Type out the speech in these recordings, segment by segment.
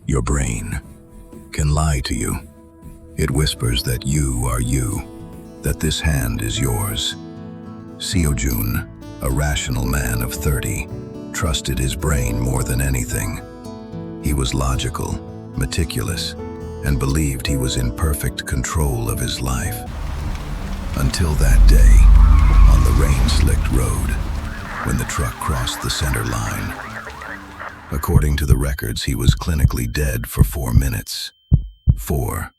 Your brain can lie to you. It whispers that you are you, that this hand is yours. Seojun, a rational man of 30, trusted his brain more than anything. He was logical, meticulous, and believed he was in perfect control of his life. Until that day, on the rain-slicked road, when the truck crossed the center line. According to the records, he was clinically dead for 4 minutes. 4.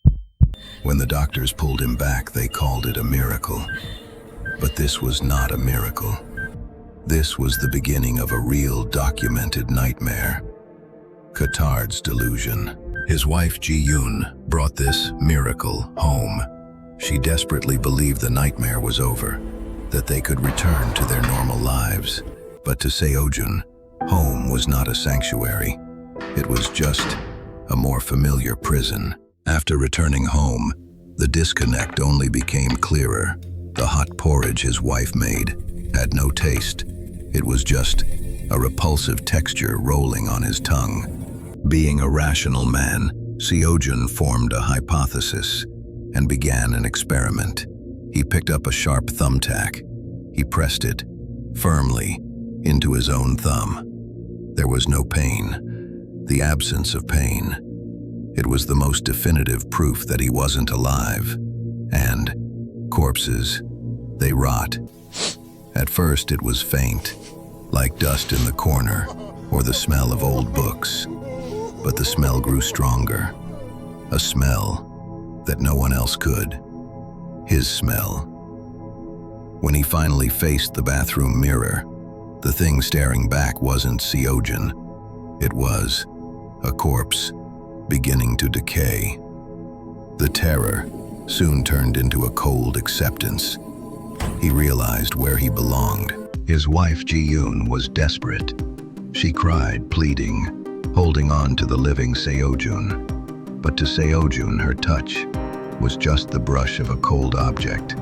When the doctors pulled him back, they called it a miracle. But this was not a miracle. This was the beginning of a real documented nightmare. Cotard's delusion. His wife Ji-yoon brought this miracle home. She desperately believed the nightmare was over, that they could return to their normal lives. But to Seojun, home was not a sanctuary. It was just a more familiar prison. After returning home, the disconnect only became clearer. The hot porridge his wife made had no taste. It was just a repulsive texture rolling on his tongue. Being a rational man, Seojun formed a hypothesis and began an experiment. He picked up a sharp thumbtack. He pressed it firmly into his own thumb. There was no pain, the absence of pain. It was the most definitive proof that he wasn't alive. And corpses, they rot. At first it was faint, like dust in the corner or the smell of old books. But the smell grew stronger, a smell that no one else could. His smell. When he finally faced the bathroom mirror, the thing staring back wasn't Seojun. It was a corpse beginning to decay. The terror soon turned into a cold acceptance. He realized where he belonged. His wife Ji-yoon was desperate. She cried, pleading, holding on to the living Seojun. But to Seojun, her touch was just the brush of a cold object.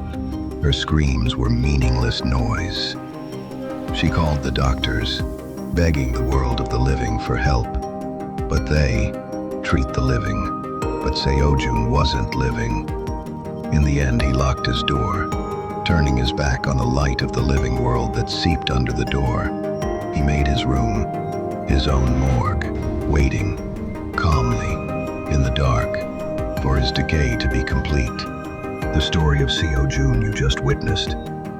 Her screams were meaningless noise. She called the doctors, begging the world of the living for help. But they treat the living. But Seojun wasn't living. In the end, he locked his door, turning his back on the light of the living world that seeped under the door. He made his room, his own morgue, waiting calmly in the dark for his decay to be complete. The story of Seojun you just witnessed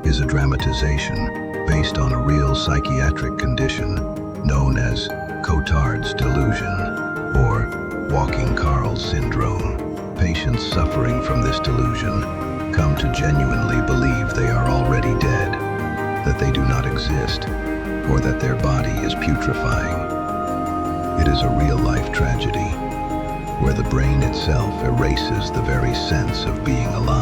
is a dramatization based on a real psychiatric condition known as Cotard's delusion or walking Carl syndrome. Patients suffering from this delusion come to genuinely believe they are already dead, that they do not exist, or that their body is putrefying. It is a real-life tragedy, where the brain itself erases the very sense of being alive.